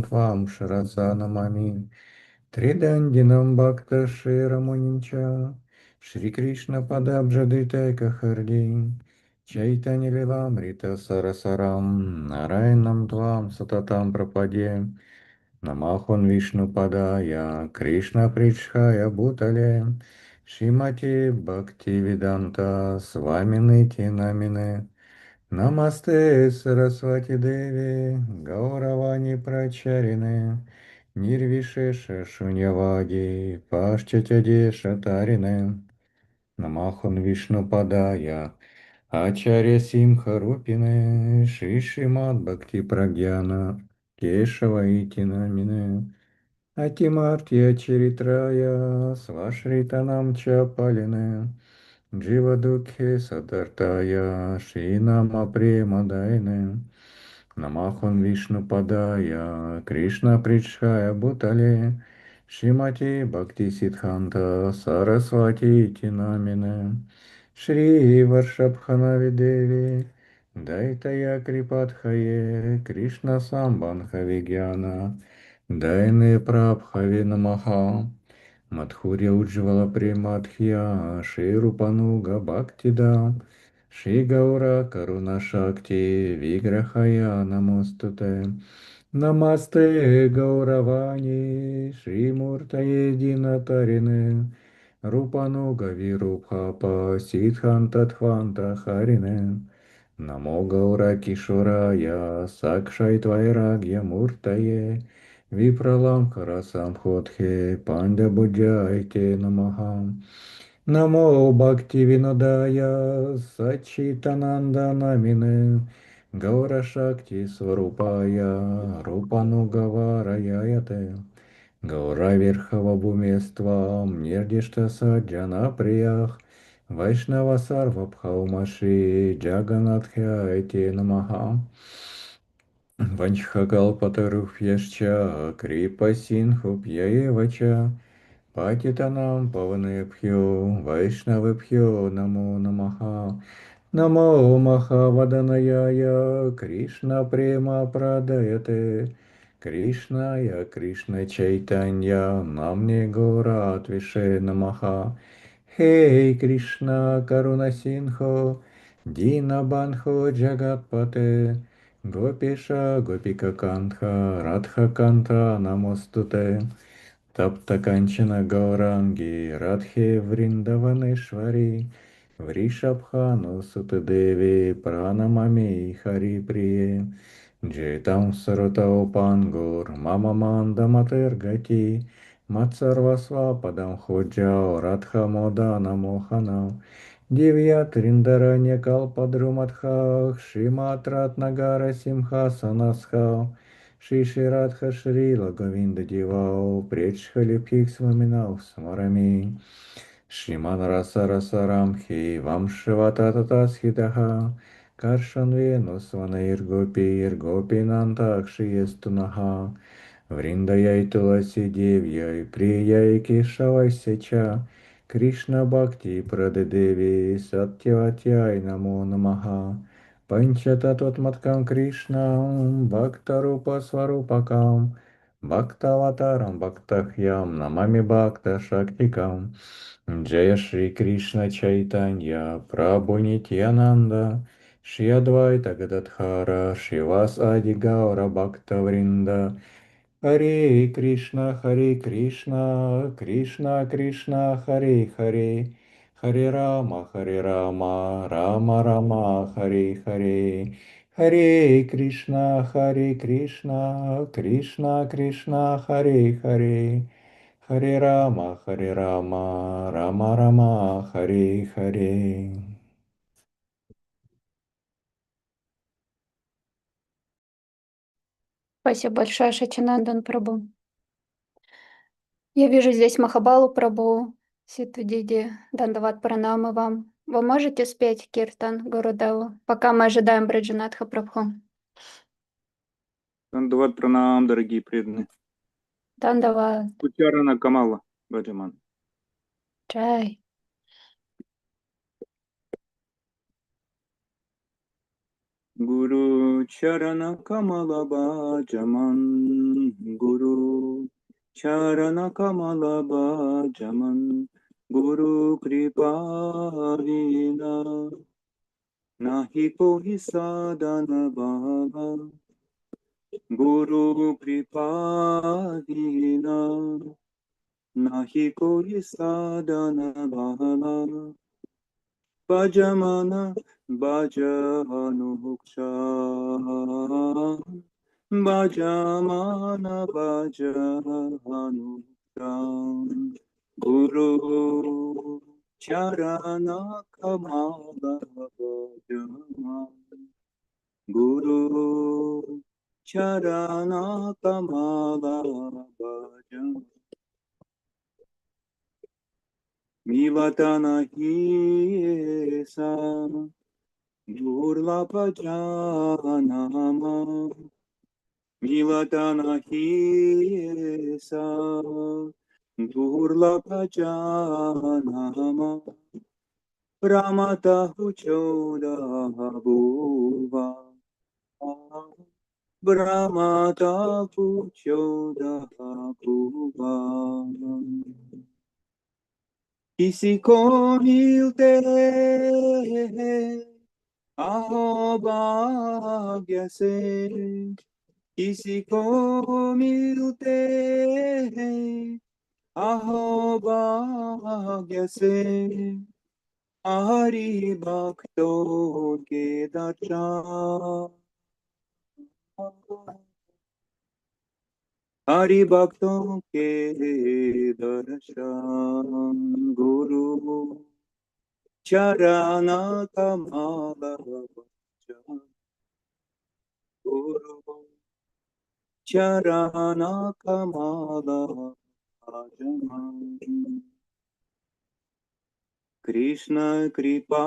твам шараса намами. Тридандинам бхакта ширамунинча. Шри Кришна падабджадитай кахарди. Чайтани лиламрита сарасарам. Нарайнам твам сататам прападе. Намахон Вишну Падая, Кришна Причхая Бутале, Шимати Бхакти Виданта, Сваминити Намине, Намасте Сарасвати Деви, Гауравани Прачарине, Нирвишеша Шуньявади, Пашчатяде Шатарине, Намахон Вишну Падая, Ачарья Симха Рупине, Шишимат Бхакти Прагьяна, Кешава Ити Атимартия Чаритрая Свашританам Чапалине Джива Дукхе Садартая Шинама Премадайне Намахон Вишну Падая Кришна Причхая Бутале Шимати Бхакти Сидханта Сарасвати Тинамине Шри Варшабханави Деви Дайтая Крипатхае Кришна Самбанха Вигьяна Дайны Прабхави Намаха, Мадхурья Уджвала Премадхья, Ши Рупануга Бхактида, Ши Гаура Каруна Шакти, Виграхая Намостуте, Намасте Гауравани, Шри Муртае Динатарине, Рупануга Вирубхапа, Сидханта Тхванта Харине, Намо Гаура Кишурая, Сакшай Твайрагья Муртае, Випраламхара Самходхе Панда Буджайте Намаха. Намо Бхакти Винодая Сачитананда Намине Гаура Шакти Сварупая Рупанугавараяте Гаура Верхава Бумествам Нирдишта Саджана Приях Вайшнава Сарвабхаумаши Джаганатхяйте Намаха. Ванчхакалпатарубхьяшча крипасинхупьяевача патитанам паванебхьо вайшнавебхьо намо намаха. Намо махаваданаяя Кришна према прадаяте. Кришная Кришна чайтанья намне гора атвише намаха. Хей Кришна каруна синхо дина банхо джагатпате. Гопиша Гопика Кантха Радха Канта Намостуте Тапта Канчана Гауранги Радхе Вриндаванешвари Вришабхану Сутадеви Пранамами Хари Прие Джетам Саратау Пангур Мама Манда Матергати Мацарвасва Падам Ходжао Радха Модана Мохана Дивья Триндаранья Калпадруматхах, Шиматрат Нагара Симхасанасхау, Шиширадха Шрила Говинда Дивау, Предшхалипхих Сваминау Самарами, Шиман Раса Расарамхи, Вамшивататасхитаха, Каршанвену Сванаиргопи, Иргопи Нантакши Естунаха, Вриндаяй Туласи Девьяй, Прияй Кишавай Сеча, Кришна Бхакти Прадедеви Сатьяватьяй Намо Намаха Панчататватматкам Кришна Бхактарупа Сварупакам Бхактаватарам Бхактахьям Намами Бхакта Шактикам Джая Шри Кришна Чайтанья Прабху Нитьянанда Шри Адвайта Гададхара Шривас Ади Гаура Бхакта Вринда Харе Кришна, Харе Кришна, Кришна Кришна, Харе Харе, Харе Рама, Рама Рама, Харе Харе, Харе Кришна, Харе Кришна, Кришна Кришна, Харе Харе, Харе Рама, Рама Рама, Харе Харе. Спасибо большое, Шачинандан Прабу. Я вижу здесь Махабалу Прабу, Ситу Диди, Дандават Пранамы вам. Вы можете спеть Киртан Гурудеву, пока мы ожидаем Враджанатха Прабху? Дандават пранам, дорогие преданные. Дандават. Учарана Камала, Баджаман. Джай. Гуру Чарана Камала Баджаман, Charana Kamala Bhajaman Guru Kripa Vina Nahi Kohi Sadhana Bhava Guru Kripa Vina Nahi Kohi Sadhana Bhava Bhajamana Bhajanu Muksha Bhajamana Bhajanu Muksha Guru Charana Kamala Bhajama Guru Charana Kamala Bhajama Mivatana Hisa Durlapa Janama Mivatana Hisa Durlapa Janama Ramata Huchoda Bhuva Brahmata Puchoda Bhuva किसी को मिलते हैं अहो भाग्य से किसी को मिलते हैं अहो भाग्य से हरि भक्तों के दर्शन हरि भक्तों के दर्शन गुरु चरण कमल भजन गुरु चरण कमल भजन कृष्ण कृपा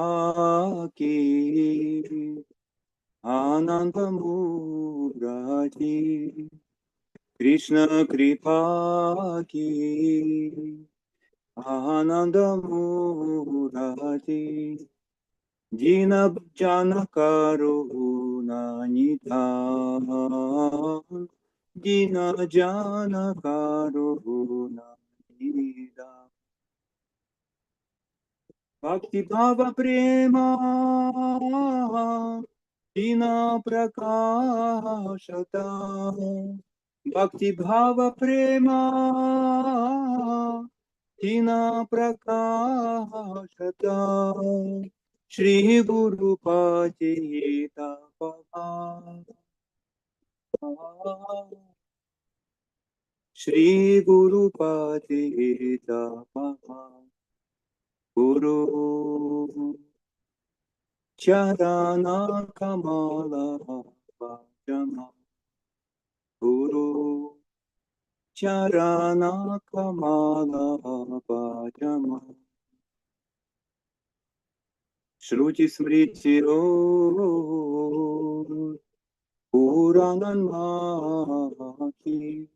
की आनंद मुरारी कृष्ण कृपा की आनंद मुरारी जिन जन करुणा निधान जिन जन करुणा निधान भक्ति भाव प्रेम जिन प्रकाशता भक्ति भाव प्रेम जिन प्रकाशता श्री गुरु पतिता श्री गुरु पतिता गुरु चरण कमल भजन गुरु चरण कमल भजन श्रुति स्मृति पुराण की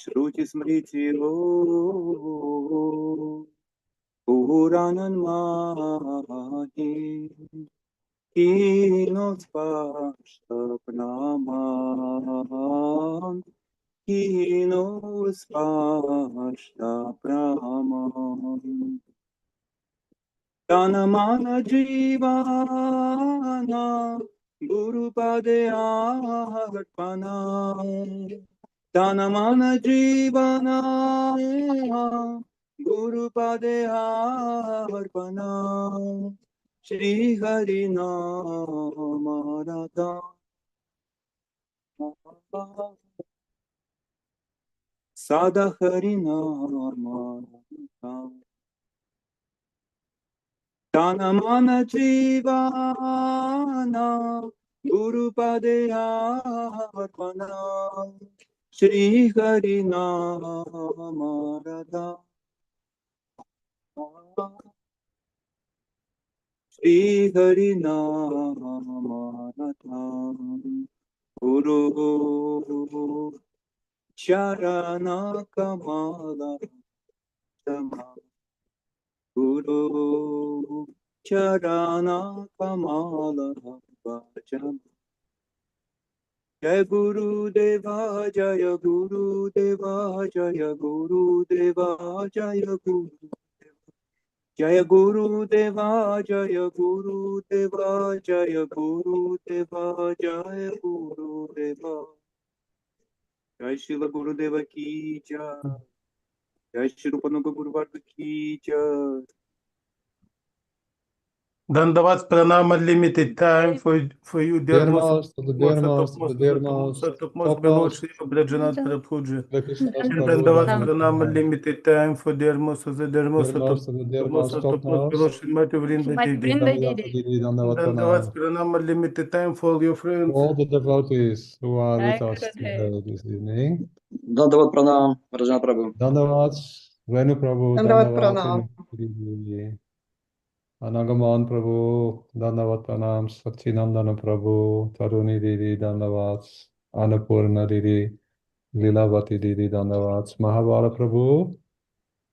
श्रुति स्मृति पुराण कीनो स्पष्ट प्रमाण कीनो स्पष्ट प्रमाण तन मन जीवाना गुरुपदे अर्पणा तन मन जीवाना गुरुपदे अर्पणा श्री हरि नाम रता सदा हरि नाम रता तन मन जीवाना गुरुपदे अर्पणा श्री हरि नाम रता श्री हरि नाम रता गुरु चरण कमल गुरु चरण कमल भजन Jaya Guru Deva, Jaya Guru Deva, Jaya Guru Deva, Jaya Guru Jaya Guru Deva, Jaya Guru Deva, Jaya Guru Deva, Jaya Guru Deva. Jai Shila Guru Deva ki Jai. Jai Shri Rupanuga Guru Varga ki Jai. Dandavats pranam, unlimited time for you, dear Dear most Master, the dear Master, the dear Master, topmost below Shri Vraджанатх Prabhuji. the Krishna Das And Prabhu, Dandavats Dandavats pranam, Pranam. unlimited time for dear most Dear Master, the dear Master, top topmost below Master, Shrimati Vrinda Shrimati Didi. Vrinda Dandavats Didi. Didi, Dandavats Dandavats Pranam. pranam, unlimited time for all your To friends. all the devotees who are Jai with us Gurudev. today this evening. Dandavad Pranam, Vraджанатх Prabhu. Dandavats, Venu Prabhu, Dandavat Dandavats Pranam. Indri, Anagaman Prabhu, Dandavat Pranam, Satchinandana Prabhu, Taruni Didi, Dandavats, Annapurna Didi, Lilavati Didi, Dandavats, Mahabara Prabhu,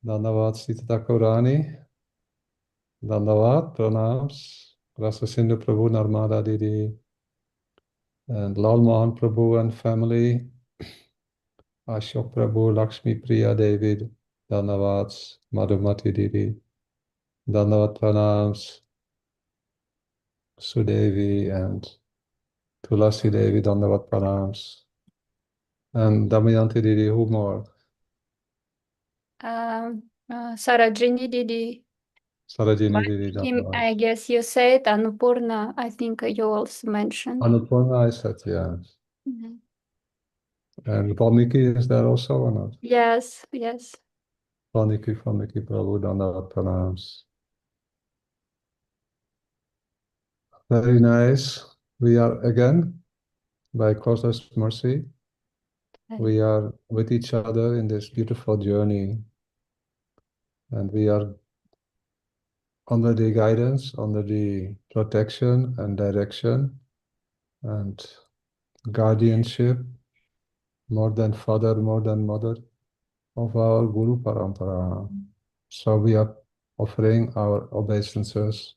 Dandavats Sita Thakurani, Dandavat Pranams, Rasa Sindhu Prabhu, Narmada Didi, and Lal Mohan Prabhu and family, Ashok Prabhu, Lakshmi Priya David, Dandavats, Madhumati Didi, Dandavat Pranams, Sudevi and Tulasi Devi, Dandavat Pranams, and Damayanti Didi, who more? Sarojini Didi. Sarajini Didi, I Dandavats. guess you said Annapurna. I think you also mentioned. Annapurna, I said, yeah. Mhm. And Valmiki is there also or not? Yes, yes. Valmiki Prabhu, Dandavat Pranams. Very nice. We are again, by Krishna's mercy, we are with each other in this beautiful journey, and we are under the guidance, under the protection and direction and guardianship, more than father, more than mother, of our Guru Parampara. So we are offering our obeisances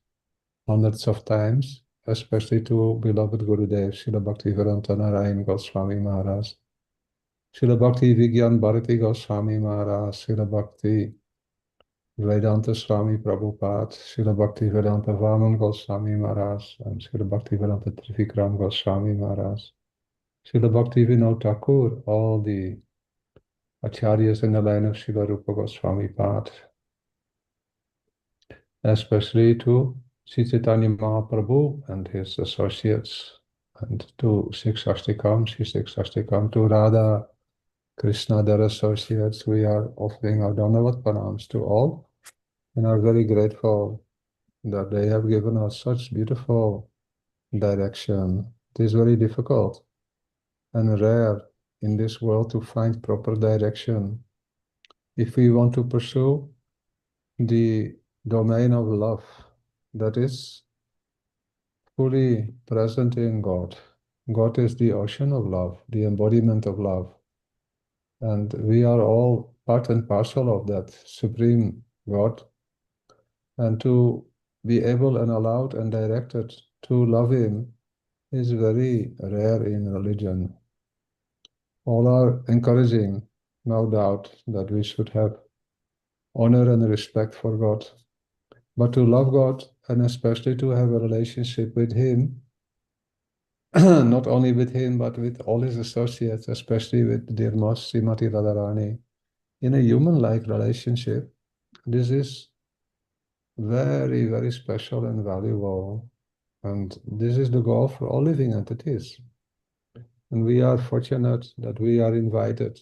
hundreds of times, especially to beloved Gurudev, Srila Bhaktivedanta Narayan Goswami Maharaj, Srila Bhakti Vigyan Bharati Goswami Maharaj, Srila Bhakti Vedanta Swami Prabhupada, Srila Bhakti Vedanta Vaman Goswami Maharaj, and Srila Bhakti Vedanta Trivikram Goswami Maharaj, Srila Bhakti Vinod Thakur, all the acharyas in the line of Srila Rupa Goswami Path, especially to Sri Chaitanya Mahaprabhu and his associates, and to Shikshashtakam, Sri Shikshashtakam, to Radha Krishna, their associates. We are offering our Dandavat Pranams to all and are very grateful that they have given us such beautiful direction. It is very difficult and rare in this world to find proper direction. If we want to pursue the domain of love that is fully present in God, God is the ocean of love, the embodiment of love. And we are all part and parcel of that supreme God. And to be able and allowed and directed to love Him is very rare in religion. All are encouraging, no doubt, that we should have honor and respect for God. But to love God, and especially to have a relationship with Him, not only with Him, but with all His associates, especially with dear Mas Srimati Radharani, in a human-like relationship, this is very, very special and valuable. And this is the goal for all living entities. And we are fortunate that we are invited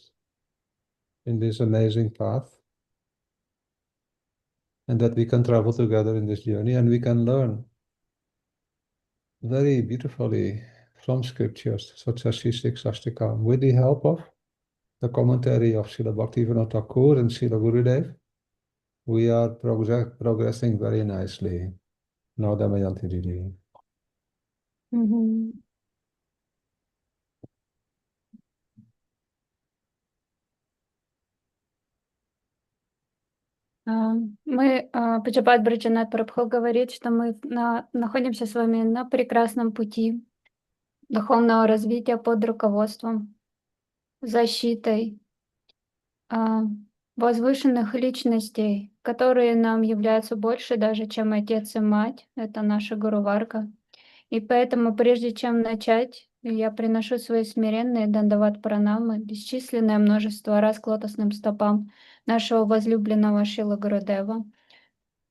in this amazing path and that we can travel together in this journey and we can learn very beautifully from scriptures such as Shikshaštaka with the help of the commentary of Srila Bhaktivinoda Thakur and Srila Gurudev. We are progressing very nicely. Now, Damayanti Didi. Мгм. Пуджапад Враджанатх Прабху говорит, что мы находимся с вами на прекрасном пути. духовного развития под руководством, защитой возвышенных личностей, которые нам являются больше даже, чем отец и мать. Это наша Гуру Варга. И поэтому, прежде чем начать, я приношу свои смиренные дандават пранамы, бесчисленное множество раз к лотосным стопам нашего возлюбленного Шила Гурудева.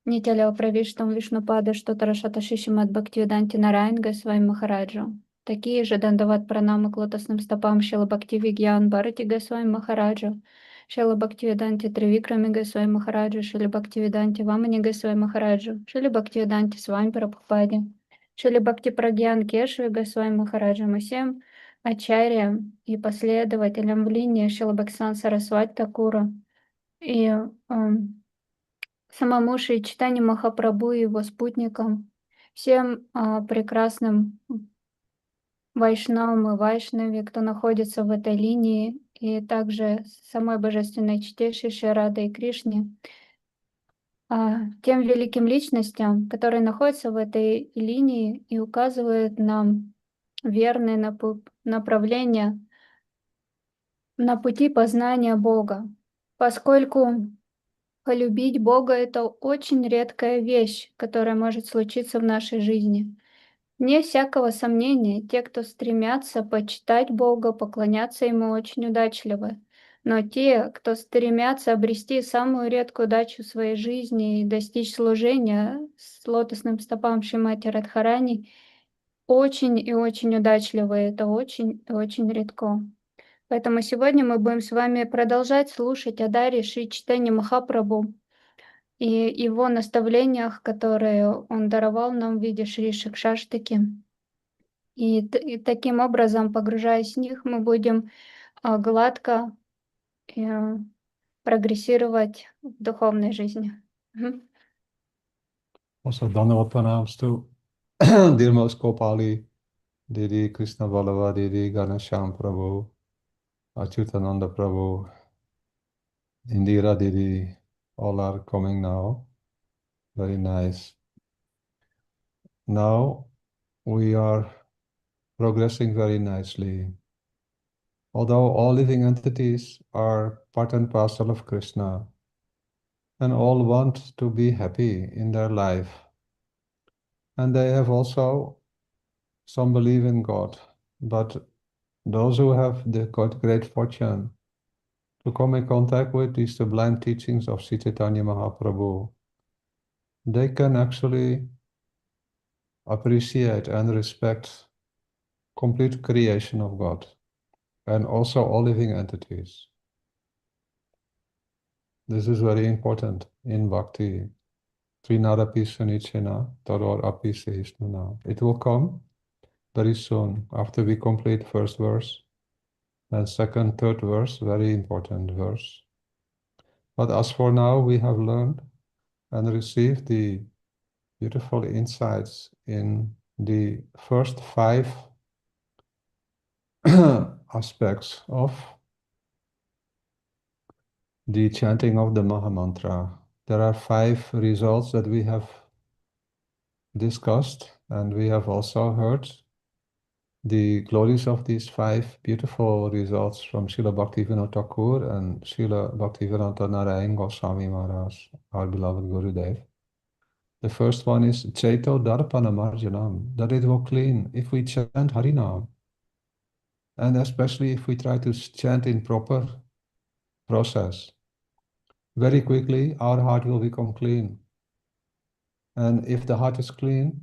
Нитяля Правиштам Вишнупада Штотарашата Шишимат Бхактивиданти Нараян Госвами Махараджу. Такие же дандават пранамы к лотосным стопам Шила Бхакти Вигьян Бхарати Госвами Махараджу. Шила Бхактивиданти Тривикрами Госвами Махараджу. Шила Бхактивиданти Вамани Госвами Махараджу. Шила Бхактивиданти Свами Прабхупаде. Шили Бхакти Прагьян Кешви Госвами Махараджам и всем ачарьям и последователям в линии Шила Бхактисиданта Сарасвати Такура и самому Шри Чайтанье Махапрабху и его спутникам, всем прекрасным вайшнавам и вайшнаве, кто находится в этой линии, и также самой божественной чите Шри Радhe и Кришне, тем великим личностям, которые находятся в этой линии и указывают нам верные направления на пути познания Бога, поскольку полюбить Бога — это очень редкая вещь, которая может случиться в нашей жизни. Вне всякого сомнения, те, кто стремятся почитать Бога, поклоняться Ему, очень удачливы. Но те, кто стремятся обрести самую редкую удачу в своей жизни и достичь служения с лотосным стопам Шримати Радхарани, очень и очень удачливы. Это очень и очень редко. Поэтому сегодня мы будем с вами продолжать слушать о даре Шри Чайтаньи Махапрабху и его наставлениях, которые он даровал нам в виде Шри Шикшаштаки. И таким образом, погружаясь в них, мы будем гладко прогрессировать в духовной жизни. Also, Dhanavad pranams to dear Most Gopali, Didi Krishna Ballava, Didi Ganesham Prabhu, Achyutananda Prabhu, Indira Didi, all are coming now. Very nice. Now we are progressing very nicely. Although all living entities are part and parcel of Krishna, and all want to be happy in their life, and they have also some believe in God, but those who have the great fortune to come in contact with these sublime teachings of Sri Chaitanya Mahaprabhu, they can actually appreciate and respect complete creation of God, and also all living entities. This is very important in Bhakti. Trinadapi Sunichena Tador Api Sehisnuna. It will come very soon after we complete first verse. And second, third verse, very important verse. But as for now, we have learned and received the beautiful insights in the first 5 aspects of the chanting of the Mahamantra. There are 5 results that we have discussed, and we have also heard the glories of these 5 beautiful results from Srila Bhaktivinoda Thakur and Srila Bhaktivedanta Narayan Goswami Maharaj, our beloved Gurudev. The first one is Chaito Darpana Marjanam, that it will clean if we chant Harinam, and especially if we try to chant in proper process. Very quickly, our heart will become clean. And if the heart is clean,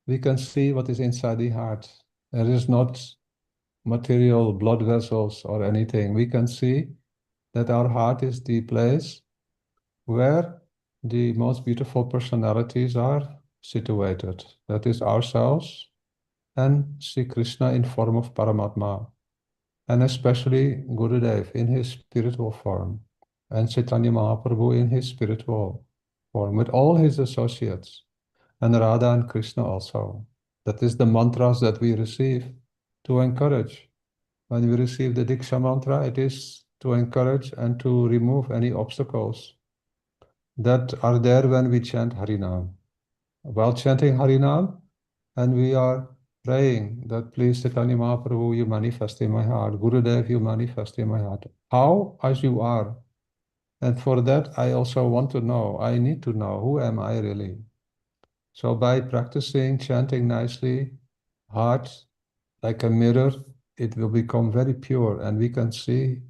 we can see what is inside the heart. There is not material blood vessels or anything. We can see that our heart is the place where the most beautiful personalities are situated. That is ourselves and Sri Krishna in form of Paramatma, and especially Gurudev in his spiritual form, and Chaitanya Mahaprabhu in his spiritual form, with all his associates, and Radha and Krishna also. That is the mantras that we receive to encourage. When we receive the Diksha mantra, it is to encourage and to remove any obstacles that are there when we chant Harinam. While chanting Harinam, and we are praying that please Chaitanya Mahaprabhu, you manifest in my heart. Gurudev, you manifest in my heart. How? As you are. And for that, I also want to know, I need to know, who am I really? So by practicing, chanting nicely, heart like a mirror, it will become very pure and we can see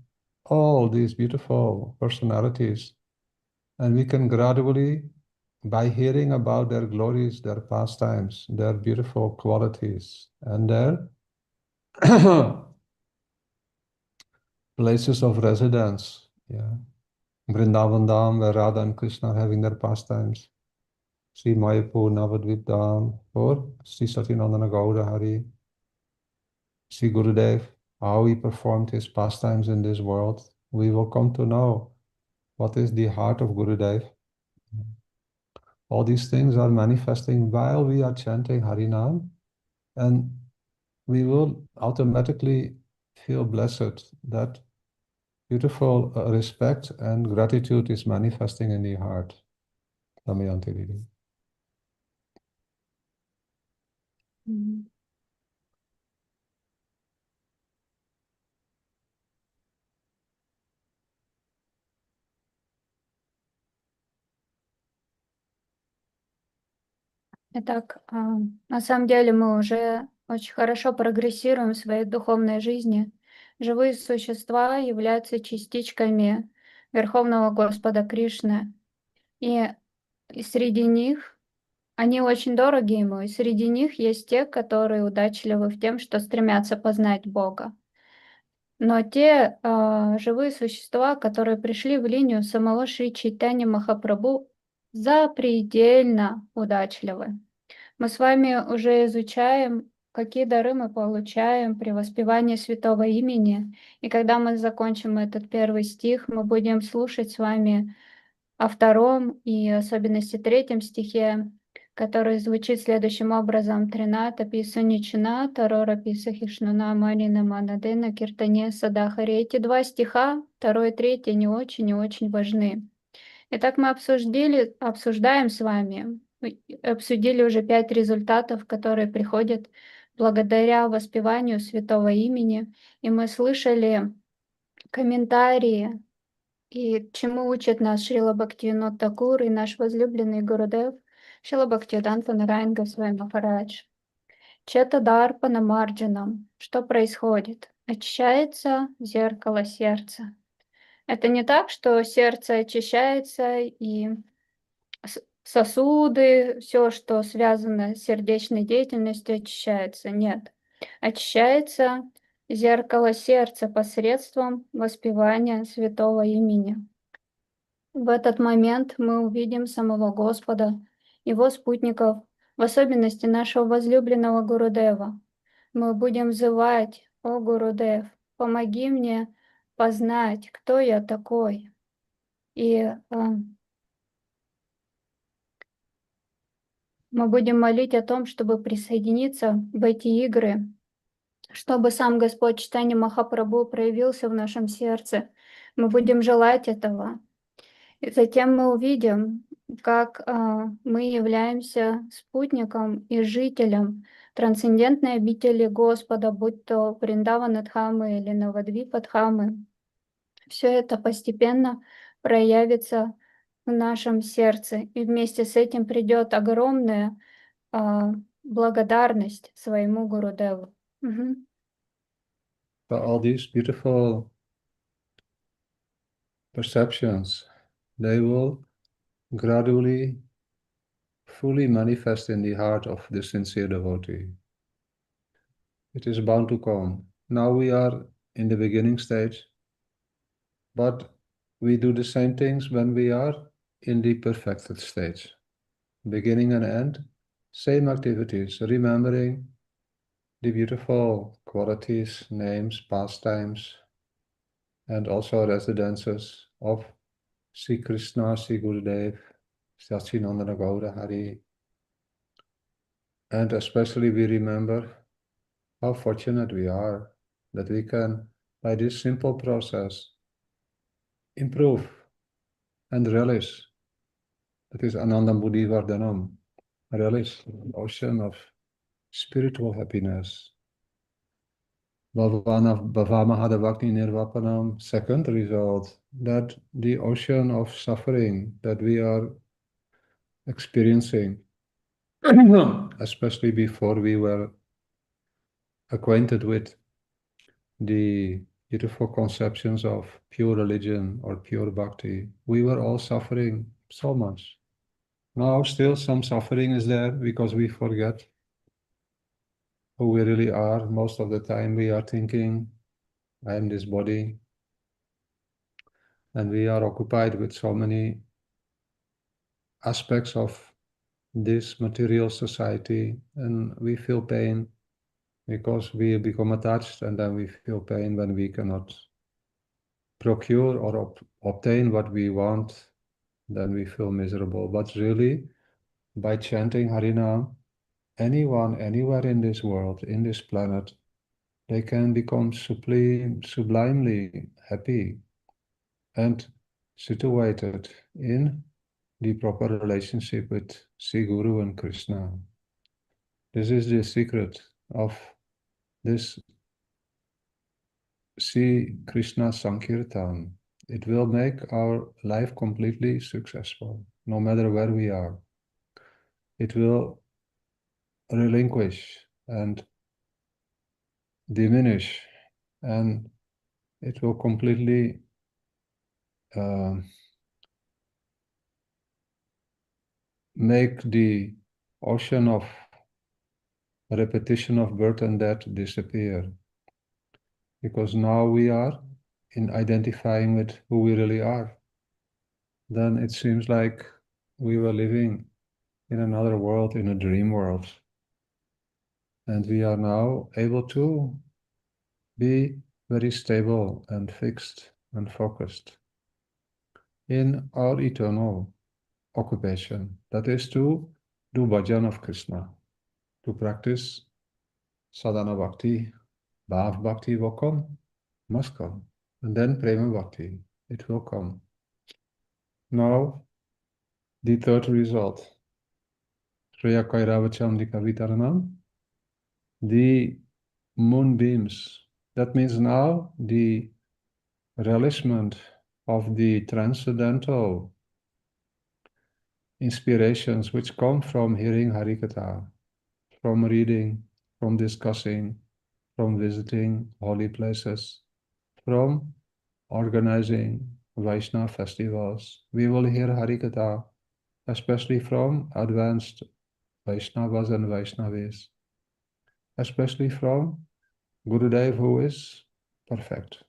all these beautiful personalities. And we can gradually, by hearing about their glories, their pastimes, their beautiful qualities, and their places of residence, yeah. Vrindavan Dham, where Radha and Krishna are having their pastimes. Sri Mayapur, Navadvip Dham, or Sri Satinandana Gaura Hari. Sri Gurudev, how he performed his pastimes in this world. We will come to know what is the heart of Gurudev. All these things are manifesting while we are chanting Harinam, and we will automatically feel blessed that beautiful respect and gratitude is manifesting in the heart. Damayanti Didi. Мгм. Итак, на самом деле мы уже очень хорошо прогрессируем в своей духовной жизни. Живые существа являются частичками Верховного Господа Кришны. И среди них они очень дороги ему, и среди них есть те, которые удачливы в тем, что стремятся познать Бога. Но те живые существа, которые пришли в линию самого Шри Чайтаньи Махапрабху, запредельно удачливы. Мы с вами уже изучаем, какие дары мы получаем при воспевании святого имени. И когда мы закончим этот первый стих, мы будем слушать с вами о втором и особенности третьем стихе, который звучит следующим образом: Трината писанична, тарора писахишнуна марина манадена киртане садахари. Эти два стиха, второй и третий, не очень и очень важны. Итак, мы обсуждаем с вами, обсудили уже 5 результатов, которые приходят благодаря воспеванию святого имени, и мы слышали комментарии, и чему учит нас Шрила Бхактивинод Такур и наш возлюбленный Гурудев Шрила Бхактивиданта Нараян Госвами Махарадж. Чета Дарпана Марджанам. Что происходит? Очищается зеркало сердца. Это не так, что сердце очищается и сосуды, все, что связано с сердечной деятельностью, очищается. Нет. Очищается зеркало сердца посредством воспевания святого имени. В этот момент мы увидим самого Господа, Его спутников, в особенности нашего возлюбленного Гурудева. Мы будем взывать: «О Гурудев, помоги мне познать, кто я такой». И мы будем молить о том, чтобы присоединиться в эти игры, чтобы сам Господь Чайтанья Махапрабху проявился в нашем сердце. Мы будем желать этого. И затем мы увидим, как мы являемся спутником и жителем трансцендентной обители Господа, будь то Вриндаванатхамы или Навадвипадхамы. Все это постепенно проявится в нашем сердце, и вместе с этим придет огромная благодарность своему Гурудеву. Мгм. So all these beautiful perceptions, they will gradually fully manifest in the heart of the sincere devotee. It is bound to come. Now we are in the beginning stage, but we do the same things when we are in the perfected stage. Beginning and end, same activities, remembering the beautiful qualities, names, pastimes, and also residences of Sri Krishna, Sri Gurudev, Sachinandana Gaura Hari. And especially we remember how fortunate we are that we can, by this simple process, improve and relish. That is Ananda Buddhi Vardhanam, relish the ocean of spiritual happiness. Bhavamahadavakti nirvapanam, second result, that the ocean of suffering that we are experiencing, especially before we were acquainted with the beautiful conceptions of pure religion or pure bhakti, we were all suffering so much. Now still some suffering is there because we forget who we really are. Most of the time we are thinking, I am this body, and we are occupied with so many aspects of this material society, and we feel pain because we become attached, and then we feel pain when we cannot procure or obtain what we want, then we feel miserable. But really, by chanting Harinam, anyone, anywhere in this world, in this planet, they can become sublimely happy and situated in the proper relationship with Sri Guru and Krishna. This is the secret of this Sri Krishna Sankirtan. It will make our life completely successful, no matter where we are. It will relinquish and diminish, and it will completely make the ocean of repetition of birth and death disappear. Because now we are in identifying with who we really are. Then it seems like we were living in another world, in a dream world. And we are now able to be very stable and fixed and focused in our eternal occupation. That is to do bhajan of Krishna, to practice sadhana bhakti. Bhav bhakti will come, must come. And then prema bhakti, it will come. Now, the third result, Shreya Kairavachandika Vitaranam, the moonbeams. That means now the relishment of the transcendental inspirations which come from hearing Harikatha, from reading, from discussing, from visiting holy places, from organizing Vaishnava festivals. We will hear Harikatha, especially from advanced Vaishnavas and Vaishnavis, especially from Gurudev, who is perfect.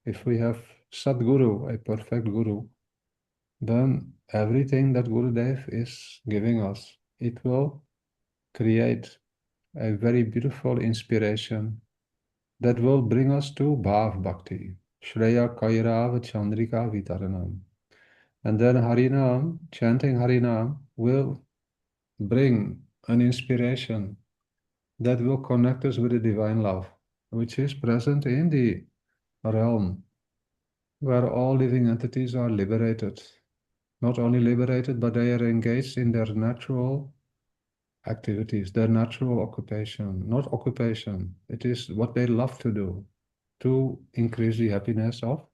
If we have Sadguru, a perfect Guru, then everything that Gurudev is giving us, it will create a very beautiful inspiration that will bring us to Bhav Bhakti, Shreya Kairav Chandrika Vitaranam. And then Harinam, chanting Harinam, will bring an inspiration that will connect us with the divine love, which is present in the realm where all living entities are liberated. Not only liberated, but they are engaged in their natural activities, their natural occupation. Not occupation, it is what they love to do, to increase the happiness of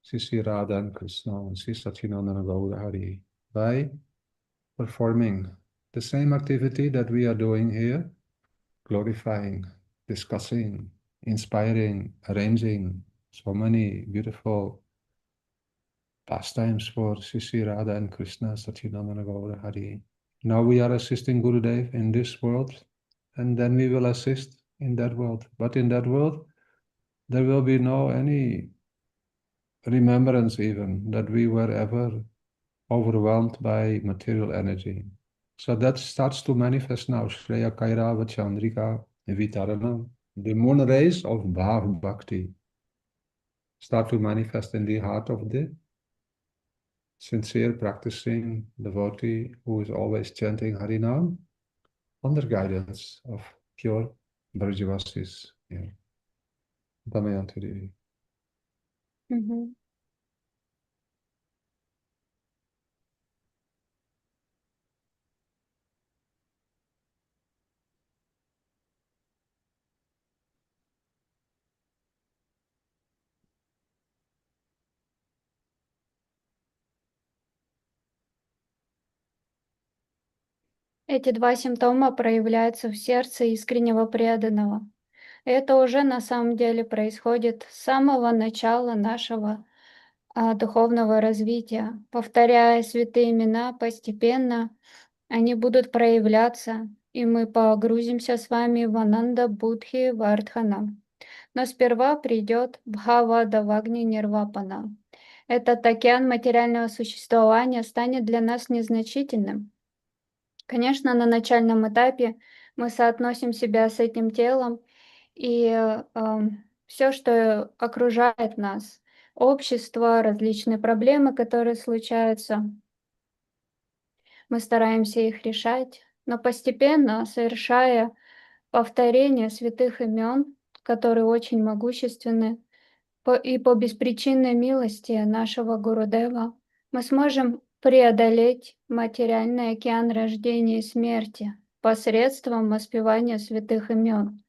Sri Radha and Krishna and Sri Satchidananda Gaura Hari by performing the same activity that we are doing here, glorifying, discussing, inspiring, arranging so many beautiful pastimes for Sri Radha and Krishna, Satchidananda Gaura Hari. Now we are assisting Gurudev in this world, and then we will assist in that world. But in that world, there will be no any remembrance even that we were ever overwhelmed by material energy. So that starts to manifest now. Shreya Kairava Chandrika Vitarana. The moon rays of Bhav Bhakti start to manifest in the heart of the sincere practicing devotee who is always chanting Harinam under guidance of pure Brajavasis. Yeah. Damayanti Devi. Мгм. Эти два симптома проявляются в сердце искреннего преданного. Это уже на самом деле происходит с самого начала нашего духовного развития. Повторяя святые имена постепенно, они будут проявляться, и мы погрузимся с вами в Ананда Будхи Вардхана. Но сперва придет Бхава Давагни Нирвапана. Этот океан материального существования станет для нас незначительным. Конечно, на начальном этапе мы соотносим себя с этим телом, и все, что окружает нас, общество, различные проблемы, которые случаются, мы стараемся их решать, но постепенно, совершая повторение святых имен, которые очень могущественны, и по беспричинной милости нашего Гурудева, мы сможем преодолеть материальный океан рождения и смерти посредством воспевания святых имен.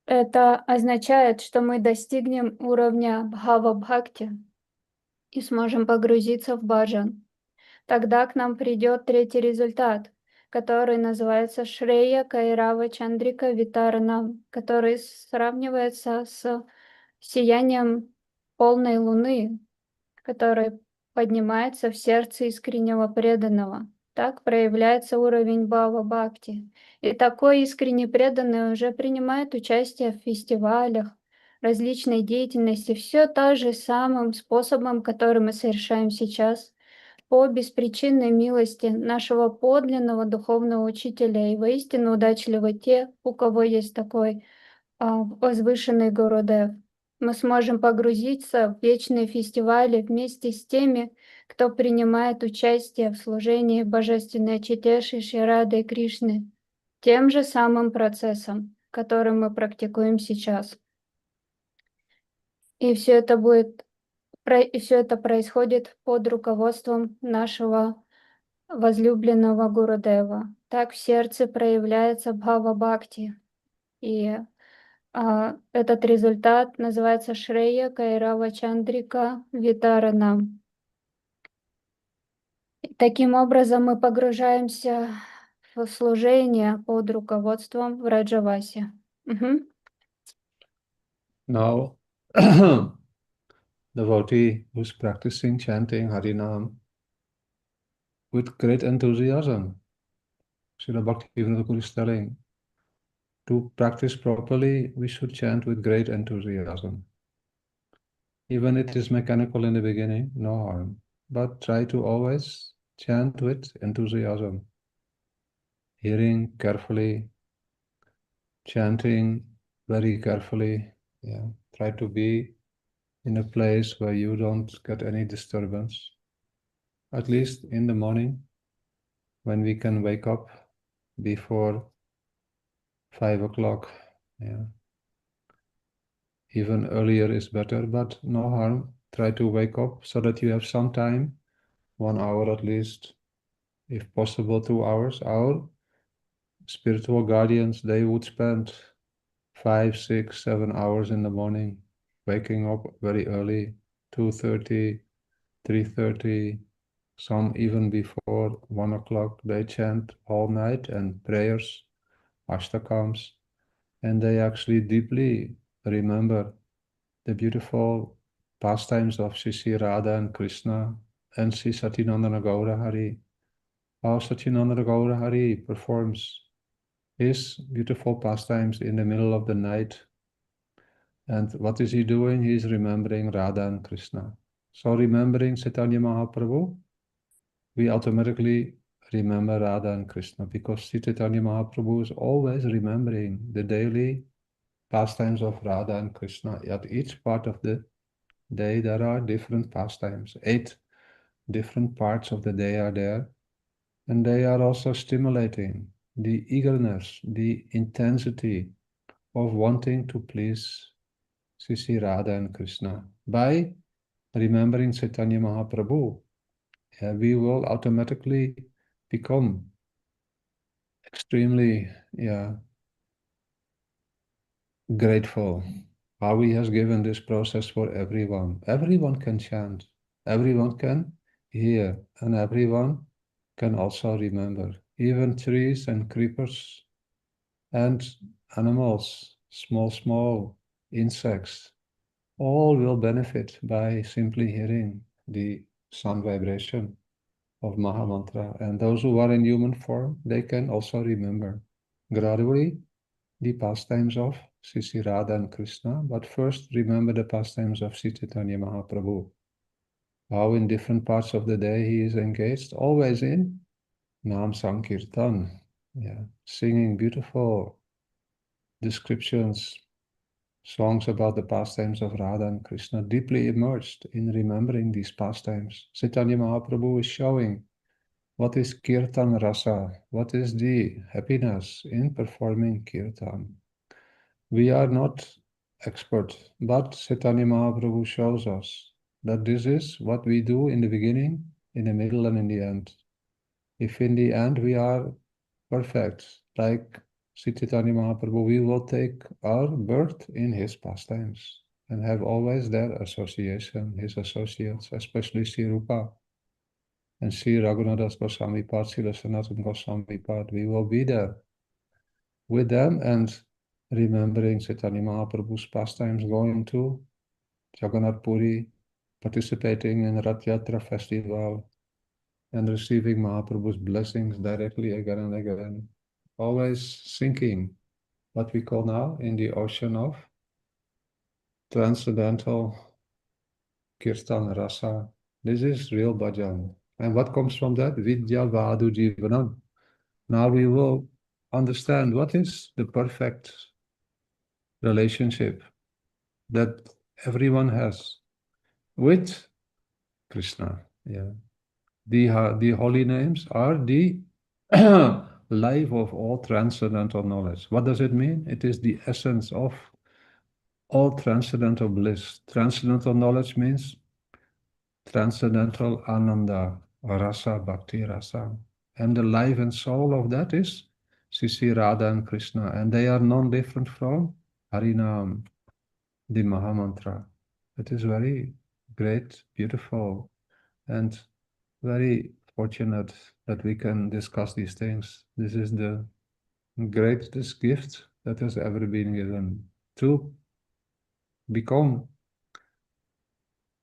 Это означает, что мы достигнем уровня Бхава-бхакти и сможем погрузиться в баджан. Тогда к нам придет третий результат, который называется Шрея Кайрава Чандрика Витарана, который сравнивается с сиянием полной луны, который поднимается в сердце искреннего преданного. Так проявляется уровень Бхава-бхакти. И такой искренне преданный уже принимает участие в фестивалях, различной деятельности, все та же самым способом, который мы совершаем сейчас, по беспричинной милости нашего подлинного духовного учителя. И воистину удачливы те, у кого есть такой возвышенный Гурудев. Мы сможем погрузиться в вечные фестивали вместе с теми, кто принимает участие в служении Божественной Чите Шри Рады и Кришны, тем же самым процессом, который мы практикуем сейчас. И все это происходит под руководством нашего возлюбленного Гурудева. Так в сердце проявляется Бхава-бхакти. И этот результат называется Шрея Кайрава Чандрика Витарана. Таким образом, мы погружаемся в служение под руководством Враджаваси. Now, devotee who's practicing chanting Harinam with great enthusiasm. Srila Bhaktivinoda Thakur is telling, to practice properly, we should chant with great enthusiasm. Even it is mechanical in the beginning, no harm. But try to always chant with enthusiasm. Hearing carefully, chanting very carefully. Yeah. Try to be in a place where you don't get any disturbance. At least in the morning, when we can wake up before 5 o'clock. Yeah. Even earlier is better, but no harm. Try to wake up so that you have some time, 1 hour at least, if possible 2 hours. Our spiritual guardians, they would spend 5, 6, 7 hours in the morning, waking up very early, 2:30, 3:30, some even before 1 o'clock. They chant all night and prayers, ashtakams, and they actually deeply remember the beautiful pastimes of Sri Radha and Krishna and Sri Satyananda Gaura Hari. How Satyananda Gaura Hari performs his beautiful pastimes in the middle of the night. And what is he doing? He is remembering Radha and Krishna. So remembering Chaitanya Mahaprabhu, we automatically remember Radha and Krishna, because Sri Chaitanya Mahaprabhu is always remembering the daily pastimes of Radha and Krishna. At each part of the day, there are different pastimes. 8 different parts of the day are there, and they are also stimulating the eagerness, the intensity of wanting to please Sri Radha and Krishna. By remembering Chaitanya Mahaprabhu, we will automatically become extremely grateful how he has given this process for everyone. Everyone can chant, everyone can hear, and everyone can also remember. Even trees and creepers and animals, small insects, all will benefit by simply hearing the sound vibration of Mahamantra. And those who are in human form, they can also remember gradually the pastimes of Sri Radha and Krishna, but first remember the pastimes of Sri Chaitanya Mahaprabhu. How in different parts of the day he is engaged, always in Nam Sankirtan, singing beautiful descriptions, songs about the pastimes of Radha and Krishna, deeply immersed in remembering these pastimes. Chaitanya Mahaprabhu is showing what is kirtan rasa, what is the happiness in performing kirtan. We are not expert, but Chaitanya Mahaprabhu shows us that this is what we do in the beginning, in the middle, and in the end. If in the end we are perfect, like Sri Chaitanya Mahaprabhu, we will take our birth in his pastimes and have always their association, his associates, especially Sri Rupa and Sri Raghunadas Goswami Pad, Sri Sanatana Goswami Pad. We will be there with them and remembering Chaitanya Mahaprabhu's pastimes, going to Jagannath Puri, participating in Rath Yatra festival, and receiving Mahaprabhu's blessings directly again and again. Always sinking, what we call now, in the ocean of transcendental kirtan rasa. This is real bhajan. And what comes from that? Vidya Vadu Jivanam. Now we will understand what is the perfect relationship that everyone has with Krishna. The holy names are the life of all transcendental knowledge. What does it mean? It is the essence of all transcendental bliss. Transcendental knowledge means transcendental ananda, rasa, bhakti rasa. And the life and soul of that is Sri Radha and Krishna. And they are non-different from Harinam, the Mahamantra. It is very great, beautiful, and very fortunate that we can discuss these things. This is the greatest gift that has ever been given, to become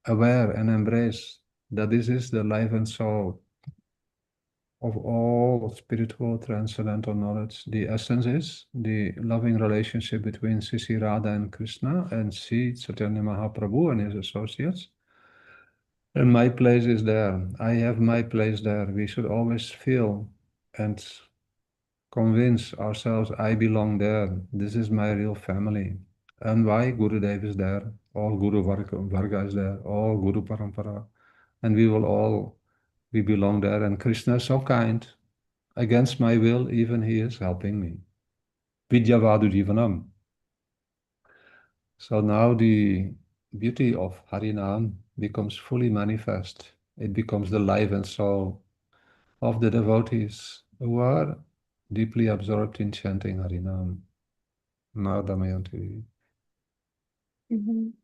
aware and embrace that this is the life and soul of all spiritual transcendental knowledge. The essence is the loving relationship between Sri Radha and Krishna and Sri Chaitanya Mahaprabhu and his associates. And my place is there. I have my place there. We should always feel and convince ourselves, I belong there. This is my real family. And why? Gurudev is there. All Guru Varga is there. All Guru Parampara. And we belong there. And Krishna is so kind. Against my will, even he is helping me. Vidyavadu Jivanam. So now the beauty of Harinam becomes fully manifest. It becomes the life and soul of the devotees who are deeply absorbed in chanting Harinam. Now, Damayanti. Мгм.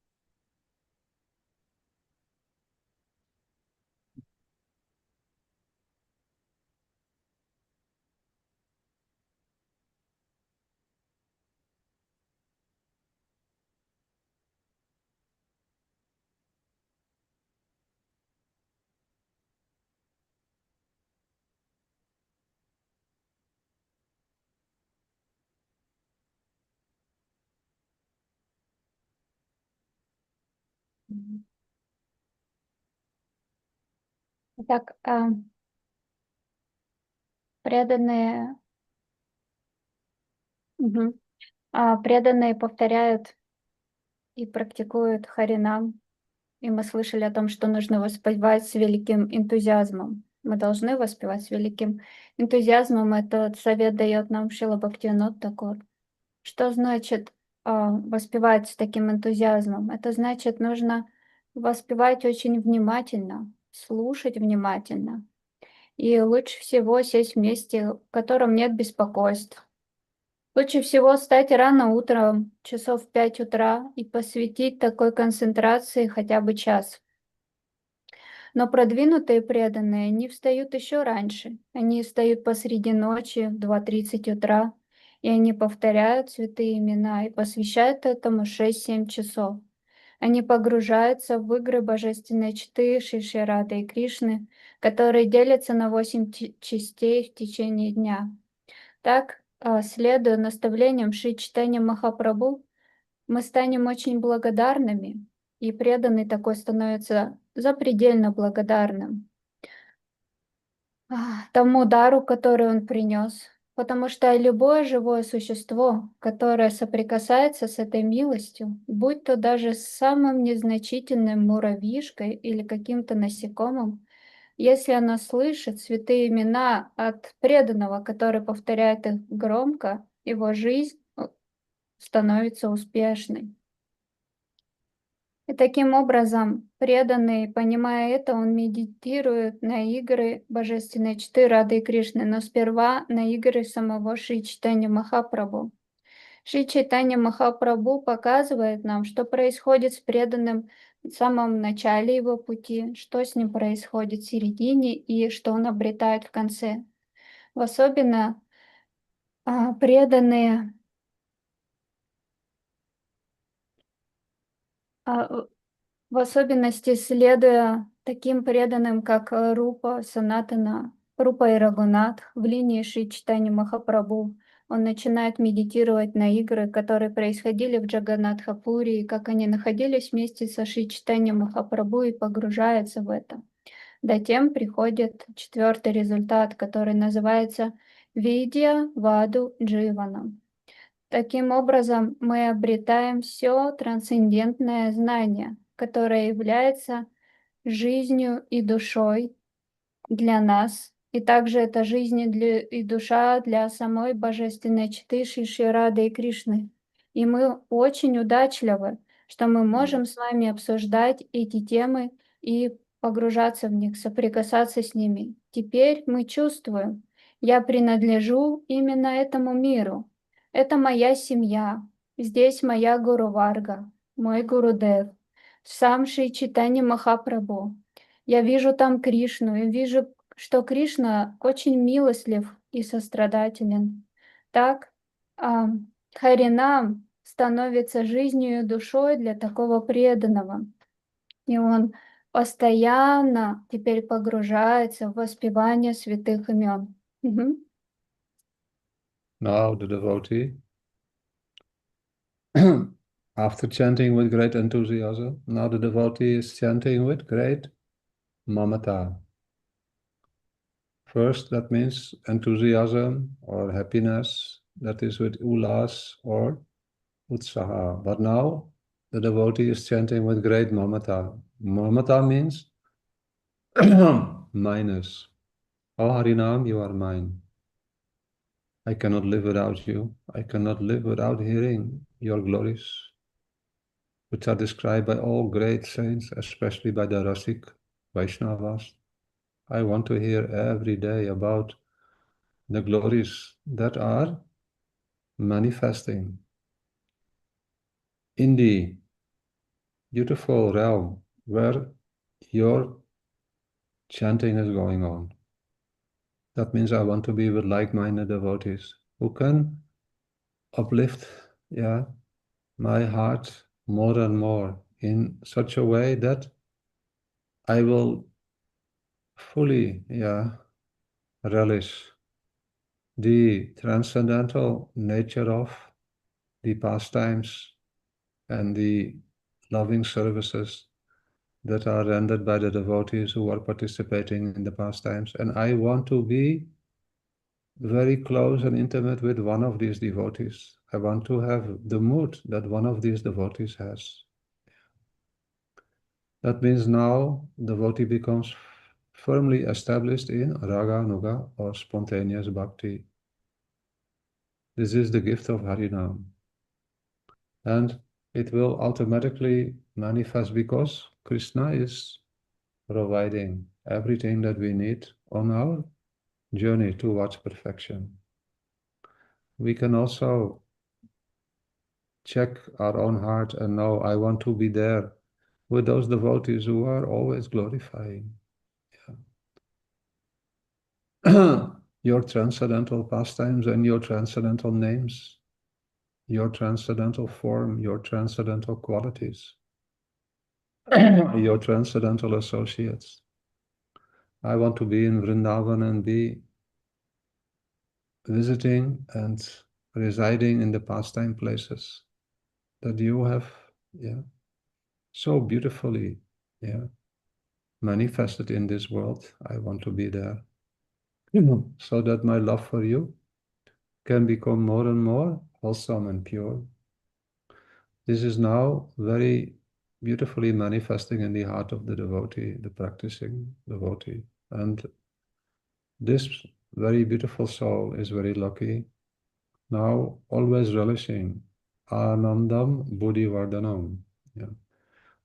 Мгм. Итак, преданные, мгм, преданные повторяют и практикуют Харинам, и мы слышали о том, что нужно воспевать с великим энтузиазмом. Мы должны воспевать с великим энтузиазмом. Этот совет дает нам Шрила Бхактивинода Тхакур. Что значит воспевать с таким энтузиазмом? Это значит, нужно воспевать очень внимательно, слушать внимательно. И лучше всего сесть в месте, в котором нет беспокойств. Лучше всего встать рано утром, часов в 5 утра, и посвятить такой концентрации хотя бы час. Но продвинутые преданные, они встают еще раньше. Они встают посреди ночи, в 2:30 утра, и они повторяют святые имена и посвящают этому 6-7 часов. Они погружаются в игры божественной читы Шиши Рады и Кришны, которые делятся на 8 частей в течение дня. Так, следуя наставлениям Шри Чайтанья Махапрабху, мы станем очень благодарными, и преданный такой становится запредельно благодарным тому дару, который он принес. Потому что любое живое существо, которое соприкасается с этой милостью, будь то даже с самым незначительным муравьишкой или каким-то насекомым, если оно слышит святые имена от преданного, который повторяет их громко, его жизнь становится успешной. И таким образом, преданный, понимая это, он медитирует на игры божественной читы Рады и Кришны, но сперва на игры самого Шри Чайтанья Махапрабху. Шри Чайтанья Махапрабху показывает нам, что происходит с преданным в самом начале его пути, что с ним происходит в середине и что он обретает в конце. Особенно преданные в особенности следуя таким преданным, как Рупа Санатана, Рупа и Рагунатх в линии Шри Чайтанья Махапрабху, он начинает медитировать на игры, которые происходили в Джаганнатхапуре, и как они находились вместе со Шри Чайтанья Махапрабху и погружается в это. Затем приходит 4-й результат, который называется Видья Ваду Дживанам. Таким образом, мы обретаем все трансцендентное знание, которое является жизнью и душой для нас, и также это жизнь и душа для самой божественной читы Шиши Рады и Кришны. И мы очень удачливы, что мы можем с вами обсуждать эти темы и погружаться в них, соприкасаться с ними. Теперь мы чувствуем, я принадлежу именно этому миру. Это моя семья. Здесь моя Гуру Варга, мой Гурудев, сам Шри Чайтанья Махапрабху. Я вижу там Кришну, я вижу, что Кришна очень милостлив и сострадателен. Так, Харинам становится жизнью и душой для такого преданного. И он постоянно теперь погружается в воспевание святых имен. Now the devotee, after chanting with great enthusiasm, now the devotee is chanting with great mamata. First, that means enthusiasm or happiness, that is with ulas or utsaha. But now the devotee is chanting with great mamata. Mamata means minus. Oh Harinam, you are mine. I cannot live without you. I cannot live without hearing your glories, which are described by all great saints, especially by the Rasik Vaishnavas. I want to hear every day about the glories that are manifesting in the beautiful realm where your chanting is going on. That means I want to be with like-minded devotees who can uplift, my heart more and more in such a way that I will fully, relish the transcendental nature of the pastimes and the loving services that are rendered by the devotees who are participating in the pastimes. And I want to be very close and intimate with one of these devotees. I want to have the mood that one of these devotees has. That means now the devotee becomes firmly established in raga, nuga, or spontaneous bhakti. This is the gift of Harinam. And it will automatically manifest because Krishna is providing everything that we need on our journey towards perfection. We can also check our own heart and know I want to be there with those devotees who are always glorifying. your transcendental pastimes and your transcendental names, your transcendental form, your transcendental qualities, your transcendental associates. I want to be in Vrindavan and be visiting and residing in the pastime places that you have, so beautifully, manifested in this world. I want to be there, so that my love for you can become more and more wholesome and pure. This is now very beautifully manifesting in the heart of the devotee, the practicing devotee. And this very beautiful soul is very lucky, now always relishing Anandam Buddhi Vardhanam,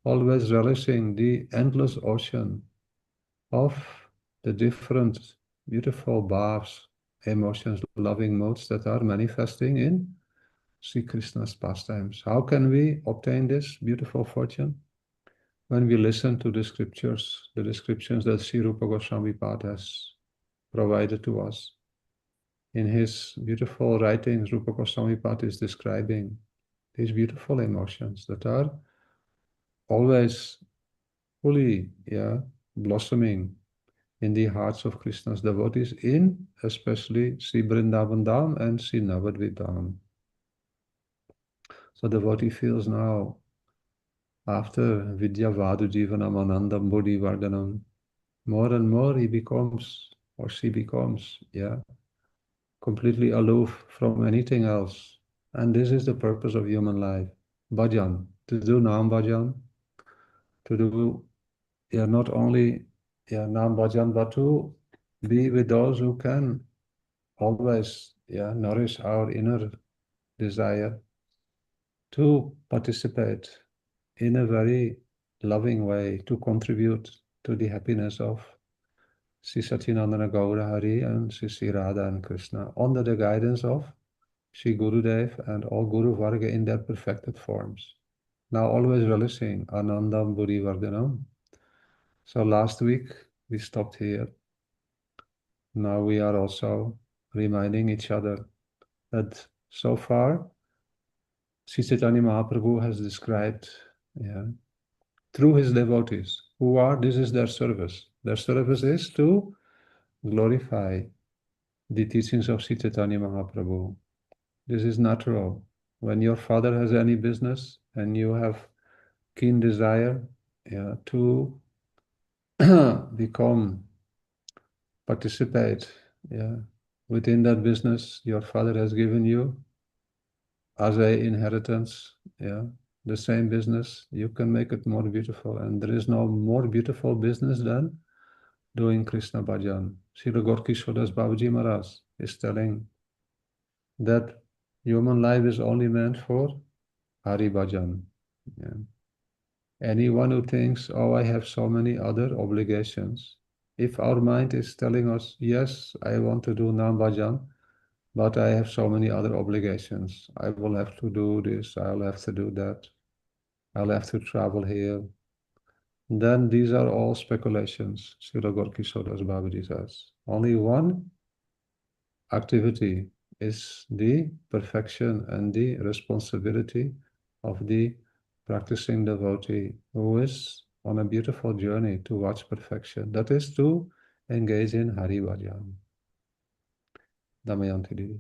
always relishing the endless ocean of the different beautiful bhavs, emotions, loving modes that are manifesting in Sri Krishna's pastimes. How can we obtain this beautiful fortune? When we listen to the scriptures, the descriptions that Sri Rupa Goswami has provided to us. In his beautiful writings, Rupa Goswami is describing these beautiful emotions that are always fully blossoming in the hearts of Krishna's devotees, in especially Sri Vrindavan Dham and Sri Navadvip Dham. So the devotee feels now, after Vidya Vadu Jivanam Anandam Buddhi Vardhanam, more and more he becomes, or she becomes, completely aloof from anything else. And this is the purpose of human life. Bhajan, to do Nam Bhajan, to do not only Nam Bhajan, but to be with those who can always nourish our inner desire, to participate in a very loving way, to contribute to the happiness of Sri Satyanandana Gaura Hari and Sri Radha and Krishna, under the guidance of Sri Gurudev and all Guru Varga in their perfected forms. Now always relishing Anandam Buddhi Vardhanam. So last week we stopped here. Now we are also reminding each other that so far Sri Chaitanya Mahaprabhu has described through his devotees, this is their service. Their service is to glorify the teachings of Sri Chaitanya Mahaprabhu. This is natural. When your father has any business and you have keen desire to participate within that business your father has given you as a inheritance, the same business, you can make it more beautiful. And there is no more beautiful business than doing Krishna Bhajan. Srila Gorky Sodas Babaji Maharaj is telling that human life is only meant for Hari Bhajan. Anyone who thinks, oh, I have so many other obligations, if our mind is telling us, yes, I want to do Nam Bhajan, but I have so many other obligations. I will have to do this, I'll have to do that, I'll have to travel here. Then these are all speculations, Srila Gorky Sodas Babaji says. Only one activity is the perfection and the responsibility of the practicing devotee who is on a beautiful journey towards perfection. That is to engage in Hari Bhajan. Damayanti Devi.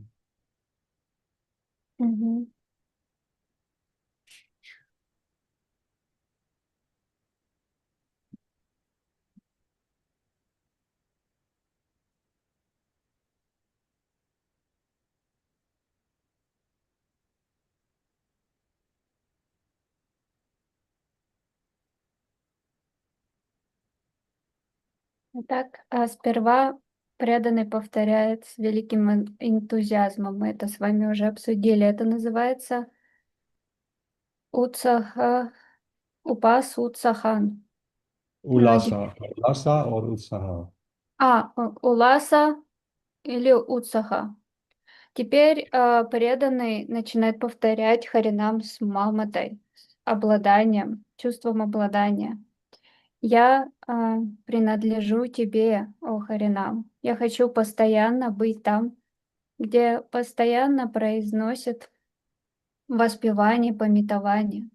Итак, сперва преданный повторяет с великим энтузиазмом. Мы это с вами уже обсудили. Это называется Утсаха, Упас Утсахан. Ulasa. Ulasa or Utsaha? Уласа или Утсаха. Теперь преданный начинает повторять Харинам с маматой, с обладанием, чувством обладания. Я принадлежу тебе, о Харинам. Я хочу постоянно быть там, где постоянно произносят воспевание, памятование,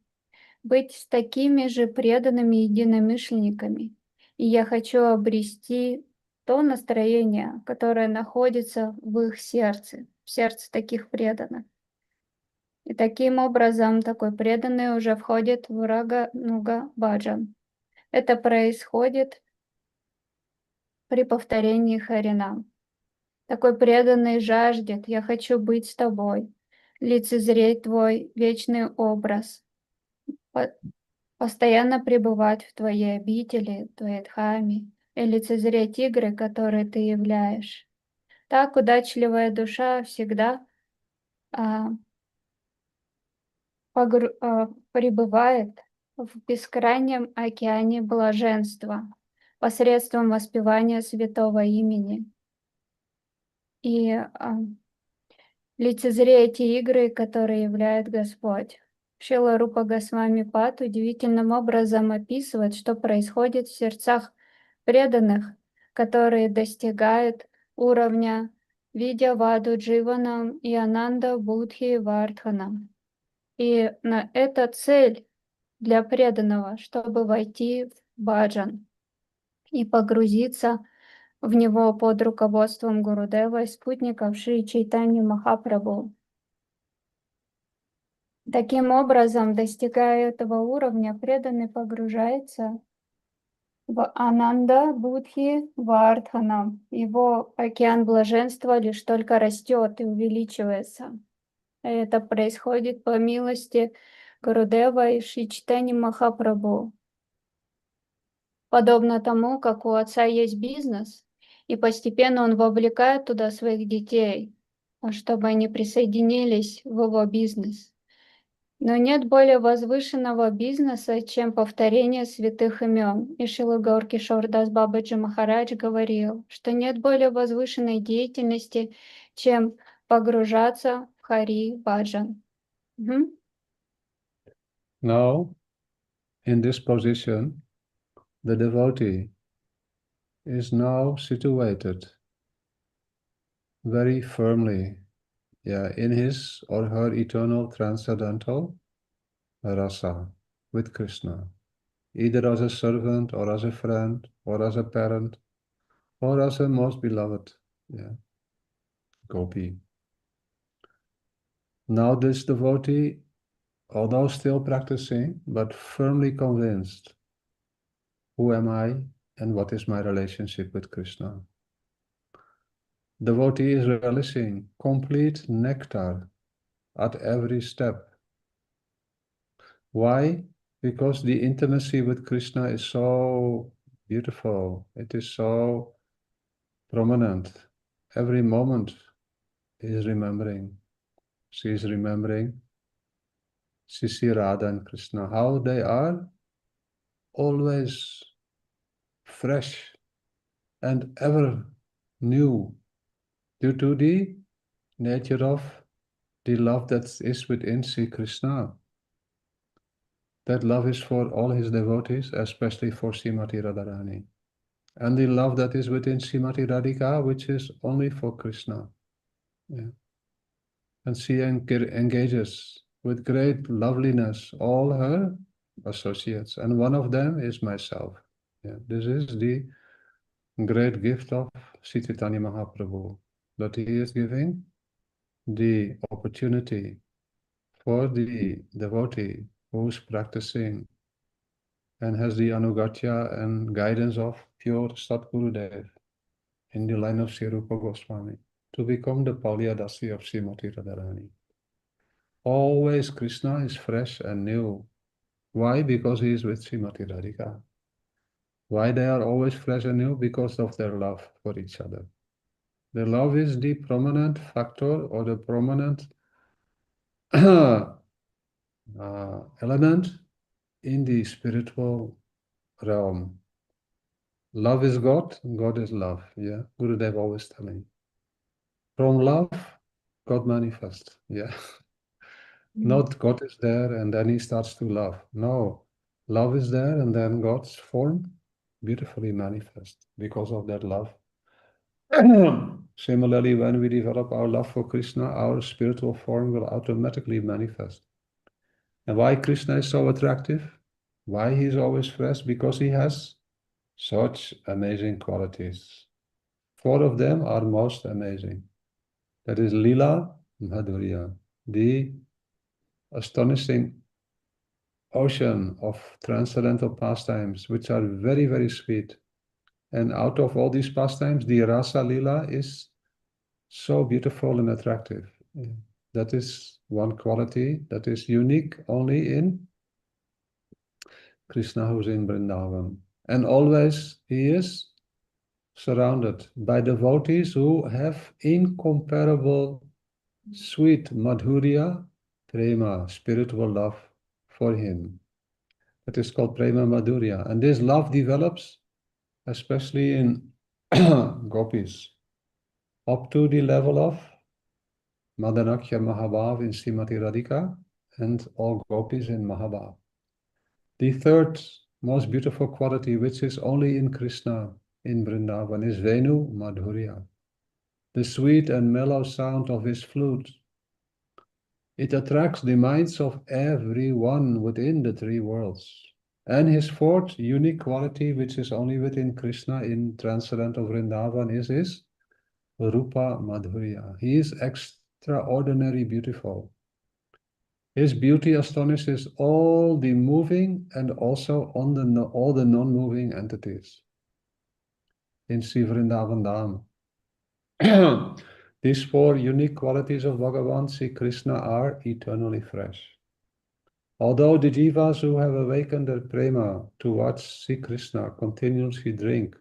быть с такими же преданными единомышленниками. И я хочу обрести то настроение, которое находится в их сердце, в сердце таких преданных. И таким образом такой преданный уже входит в Рагануга Баджан. Это происходит при повторении Харинам. Такой преданный жаждет: я хочу быть с тобой, лицезреть твой вечный образ, постоянно пребывать в твоей обители, твоей дхаме, и лицезреть игры, которые ты являешь. Так удачливая душа всегда пребывает в бескрайнем океане блаженства посредством воспевания святого имени. И лицезрея те игры, которые являет Господь. Шрила Рупа Госвами Пад удивительным образом описывает, что происходит в сердцах преданных, которые достигают уровня Видьяваду Дживанам и Ананда Будхи Вардханам. И это цель для преданного, чтобы войти в баджан и погрузиться в него под руководством Гурудева и спутников Шри Чайтаньи Махапрабху. Таким образом, достигая этого уровня, преданный погружается в Ананда Будхи Вардханам. Его океан блаженства лишь только растет и увеличивается. Это происходит по милости Гурудева и Шри Чайтаньи Махапрабху. Подобно тому, как у отца есть бизнес, и постепенно он вовлекает туда своих детей, чтобы они присоединились в его бизнес. Но нет более возвышенного бизнеса, чем повторение святых имен. И Шрила Гаур Кишор Дас Бабаджи Махарадж говорил, что нет более возвышенной деятельности, чем погружаться в Хари Баджан. Now, in this position, the devotee is now situated very firmly, in his or her eternal transcendental rasa with Krishna, either as a servant or as a friend or as a parent or as a most beloved gopi. Now this devotee, although still practicing, but firmly convinced, who am I and what is my relationship with Krishna? Devotee is relishing complete nectar at every step. Why? Because the intimacy with Krishna is so beautiful. It is so prominent. Every moment is remembering. She is remembering Sisi Radha and Krishna, how they are always fresh and ever new due to the nature of the love that is within Sri Krishna. That love is for all his devotees, especially for Srimati Radharani. And the love that is within Srimati Radhika, which is only for Krishna. And she engages with great loveliness all her associates, and one of them is myself. This is the great gift of Sri Chaitanya Mahaprabhu, that he is giving the opportunity for the devotee who is practicing and has the anugatya and guidance of pure Satgurudev in the line of Sri Rupa Goswami to become the Palyadasi of Srimati Radharani. Always Krishna is fresh and new. Why? Because he is with Srimati Radhika. Why they are always fresh and new? Because of their love for each other. The love is the prominent factor or the prominent element in the spiritual realm. Love is God, God is love. Gurudev always telling. From love, God manifests. Not God is there and then he starts to love. No, love is there and then God's form beautifully manifest because of that love. Similarly, when we develop our love for Krishna, our spiritual form will automatically manifest. And why Krishna is so attractive? Why he is always fresh? Because he has such amazing qualities. 4 of them are most amazing. That is Lila Madhurya, the astonishing ocean of transcendental pastimes, which are very, very sweet. And out of all these pastimes, the Rasa Lila is so beautiful and attractive. That is one quality that is unique only in Krishna, who's in Vrindavan. And always he is surrounded by devotees who have incomparable sweet madhurya, prema, spiritual love for him. That is called prema madhurya. And this love develops especially in gopis up to the level of Madanakya Mahabhav in Srimati Radhika and all gopis in Mahabhav. The third most beautiful quality, which is only in Krishna, in Vrindavan, is Venu Madhurya, the sweet and mellow sound of his flute. It attracts the minds of everyone within the 3 worlds. And his fourth unique quality, which is only within Krishna in transcendental Vrindavan, is his Rupa Madhurya. He is extraordinarily beautiful. His beauty astonishes all the moving and also on all the non-moving entities in Sri Vrindavan Dham. These 4 unique qualities of Bhagavan Sri Krishna are eternally fresh. Although the jivas who have awakened their prema towards Sri Krishna continuously drink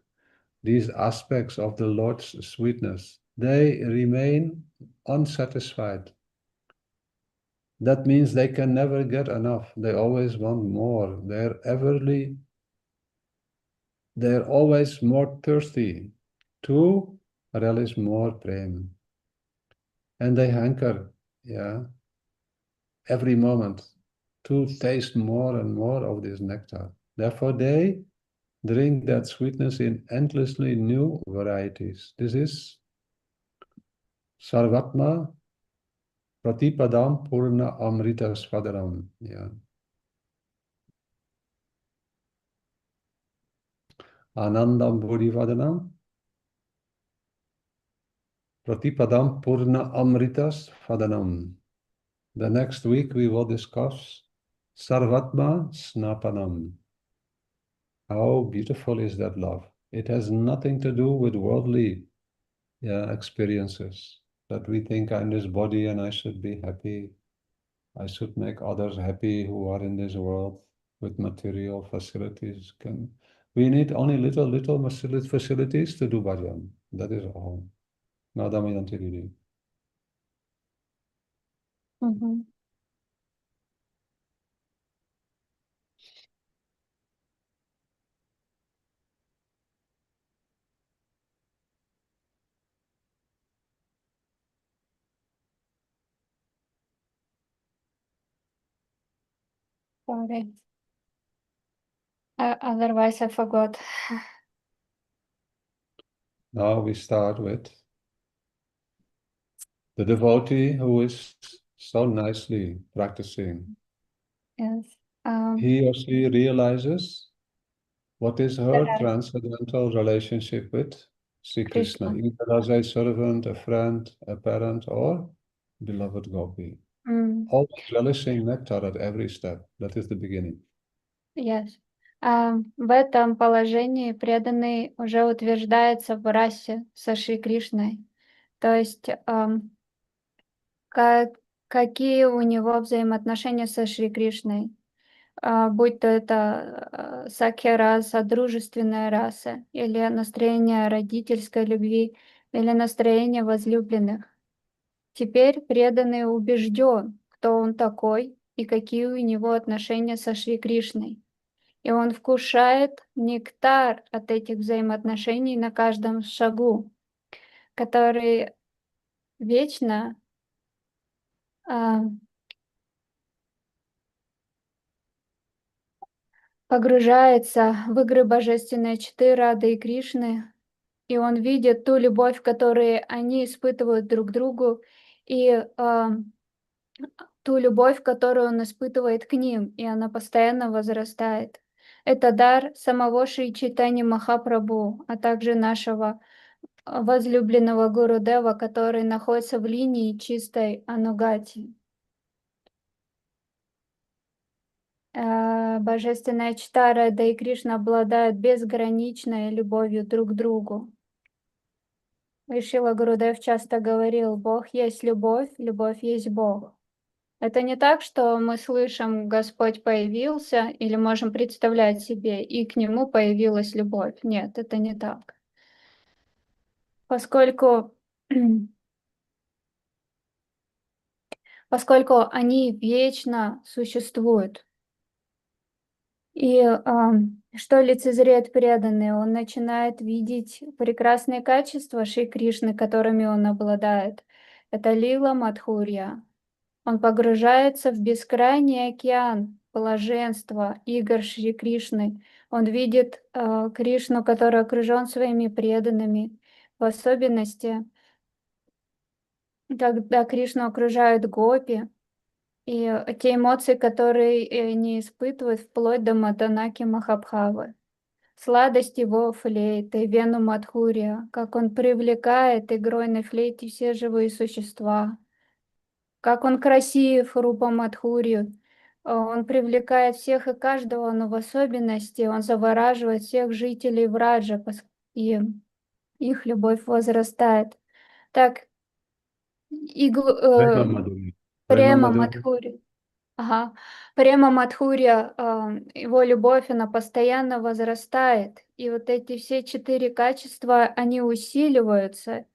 these aspects of the Lord's sweetness, they remain unsatisfied. That means they can never get enough. They always want more. They're always more thirsty to relish more prema. And they hanker, every moment to taste more and more of this nectar. Therefore, they drink that sweetness in endlessly new varieties. This is Sarvatma Pratipadam Purna Amrita Svadaram. Anandam Bodhivadanam Pratipadam Purna Amritas Fadanam. The next week we will discuss Sarvatma Snapanam. How beautiful is that love? It has nothing to do with worldly experiences. That we think I'm this body and I should be happy. I should make others happy who are in this world with material facilities. We need only little facilities to do bhajan. That is all. Nadamayanti. Мгм. Sorry. Otherwise I forgot. Now we start with the devotee who is so nicely practicing. Yes. He or she realizes what is her That transcendental relationship with Sri Krishna, Krishna. either as a servant, a friend, a parent, or beloved gopi. Mm, Always relishing nectar at every step. That is the beginning. yes. В этом положении преданный уже утверждается в расе со Шри Кришной. То есть какие у него взаимоотношения со Шри Кришной. Будь то это сакья раса, дружественная раса, или настроение родительской любви, или настроение возлюбленных. Теперь преданный убежден, кто он такой и какие у него отношения со Шри Кришной. И он вкушает нектар от этих взаимоотношений на каждом шагу, который вечно погружается в игры божественной читы Рады и Кришны, и он видит ту любовь, которую они испытывают друг к другу, и ту любовь, которую он испытывает к ним, и она постоянно возрастает. Это дар самого Шри Чайтаньи Махапрабху, а также нашего возлюбленного Гурудева, который находится в линии чистой анугати. Божественная чита Рада и Кришна обладают безграничной любовью друг к другу. И Шрила Гурудев часто говорил: Бог есть любовь, любовь есть Бог. Это не так, что мы слышим, Господь появился, или можем представлять себе, и к Нему появилась любовь. Нет, это не так. Поскольку они вечно существуют. И что лицезреет преданный? Он начинает видеть прекрасные качества Шри Кришны, которыми он обладает. Это лила Мадхурья. Он погружается в бескрайний океан блаженства, игр Шри Кришны. Он видит Кришну, который окружен своими преданными. В особенности, когда Кришну окружают гопи, и те эмоции, которые они испытывают вплоть до Маданаки Махабхавы. Сладость его флейты, вену Мадхурия, как он привлекает игрой на флейте все живые существа. Как он красив, Рупа Мадхурию. Он привлекает всех и каждого, но в особенности он завораживает всех жителей Враджа, и их любовь возрастает. Так, Prema Madhuri. Prema Према Madhuri. Мадхурия. Ага. Према Мадхурия, его любовь, она постоянно возрастает. И вот эти все 4 качества, они усиливаются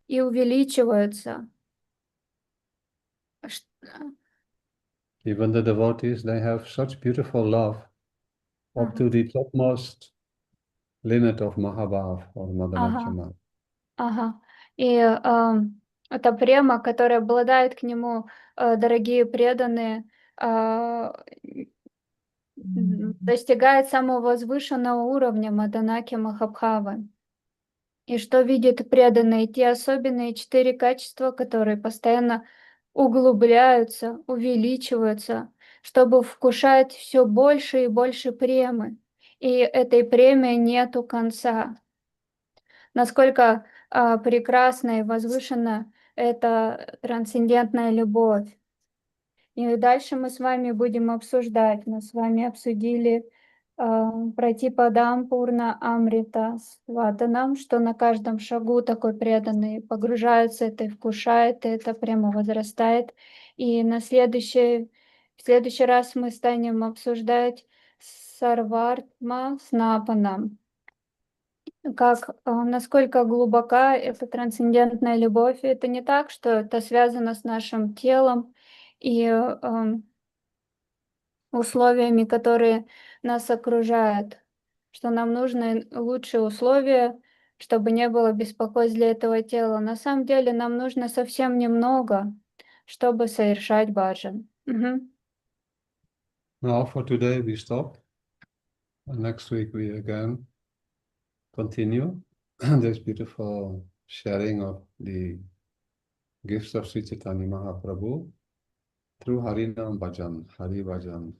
и увеличиваются. Even the devotees, they have such beautiful love up to the topmost limit of Mahabhav or Madanakshama. Ага. И это према, которая обладает к нему, дорогие преданные, достигает самого возвышенного уровня Маданаки Махабхавы. И что видят преданные? Те особенные 4 качества, которые постоянно углубляются, увеличиваются, чтобы вкушать все больше и больше премы. И этой премии нету конца. Насколько прекрасна и возвышена эта трансцендентная любовь. И дальше мы с вами будем обсуждать. Мы с вами обсудили Пратипадам Пурна Амрита Сватанам, что на каждом шагу такой преданный погружается, это и вкушает, это прямо возрастает. И в следующий раз мы станем обсуждать Сарвартма Снапанам. Насколько глубока эта трансцендентная любовь. Это не так, что это связано с нашим телом и условиями, которые нас окружают, что нам нужны лучшие условия, чтобы не было беспокойств для этого тела. На самом деле нам нужно совсем немного, чтобы совершать баджан. Now for today we stop. Next week we again continue this beautiful sharing of the gifts of Sri Chaitanya Mahaprabhu through Harinam Bhajan, Hari Bhajan.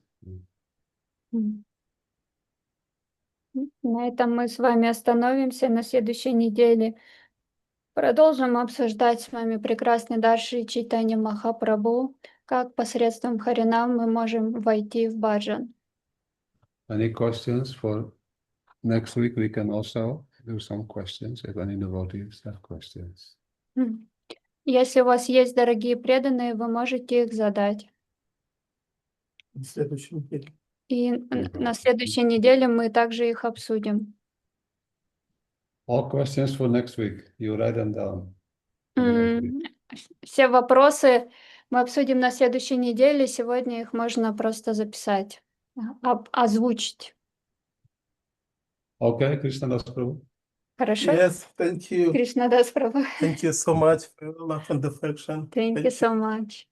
На этом мы с вами остановимся. На следующей неделе продолжим обсуждать с вами прекрасный дар Шри Чайтаньи Махапрабху, как посредством Харинам мы можем войти в баджан. Any questions for next week? We can also do some questions if any devotees have questions. Если у вас есть дорогие преданные, вы можете их задать. На следующей неделе. И на следующей неделе мы также их обсудим. All questions for next week, you write them down. Все вопросы мы обсудим на следующей неделе. Сегодня их можно просто записать, озвучить. Okay, krsna-dasa Prabhu. Хорошо? Yes, thank you. Кришна-даса Прабху. Thank you so much for your love and affection. Thank you so much.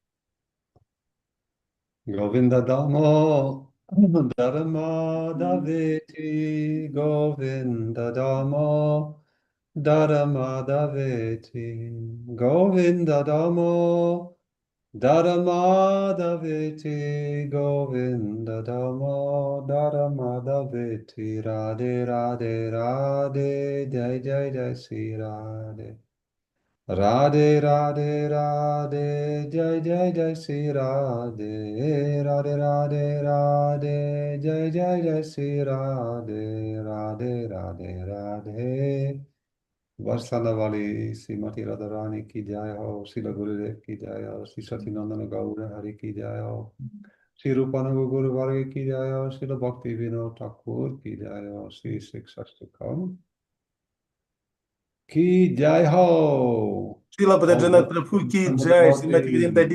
Govinda Damo Dharma Daveti Govinda Dhammo Dharma Daveti Govinda Dhammo Dharma Daveti Govinda Dhammo Dharma Daveti Radhe Radhe Radhe Jai Jai Jai Sri Radhe Radhe Radhe Radhe Jai Jai Jai Sri Radhe Radhe Radhe Radhe Jai Jai Jai Sri Radhe Radhe Radhe Radhe बरसाने वाली श्रीमती राधा रानी की जय हो, श्रील गुरुदेव की जय हो, श्री सचिनंदन गौर हरि की जय हो, श्री रूपानंद गुरु वर्ग की जय हो, श्रील भक्ति विनोद ठाकुर की जय हो, श्री शिक्षाष्टकम की जय हो। Srila Vраджанатх Prabhu ki jai, Srimati Vrinda